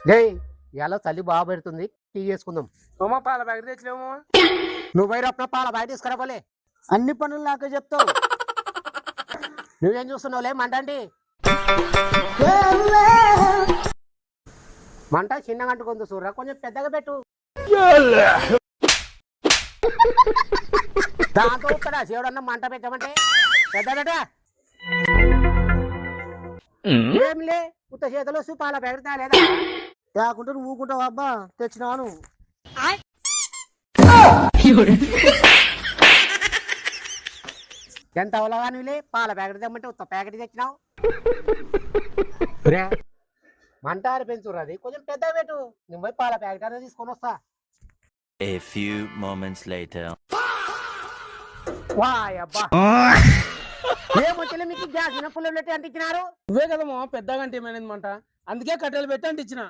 జై ఇలా చలి బాగా పెడుతుంది, టీ చేసుకుందాం. ఓమా పాల ప్యాకెట్ తెచ్చలేము. నువ్వు వైరప్పుడు పాల బయట తీసుకురాపోలే. అన్ని పనులు నాకే చెప్తావు. నువ్వేం చూస్తున్నావులే మంటండి. మంట చిన్నగా అంటుకుంది చూడరా, కొంచెం పెద్దగా పెట్టు. దాంతో ఇక్కడ శివుడన్న మంట పెట్టమంటే పెద్ద పెట్ట ఏంలే ఉత్త చేతిలో పాల పెడతా లేదా తేకుంటే నువ్వు ఊకుంటావు అబ్బా, తెచ్చినాను. ఎంత అవలగానిలే పాల ప్యాకెట్ తెమ్మంటే ఉత్త ప్యాకెట్ తెచ్చినావు. మంట పెంచురు, అది కొంచెం పెద్దగా పెట్టు. నువ్వు పోయి పాల ప్యాకెట్ అనేది తీసుకొని వస్తా. A few moments later. వాయ్ అబ్బా, ఏమొచ్చలే మీకు గ్యాస్ పుల్ల పెట్టి అంటించినారు. నువ్వే కదమ్మా పెద్దగా అంటే ఏమైంది మంట, అందుకే కట్టెలు పెట్టి అంటించిన.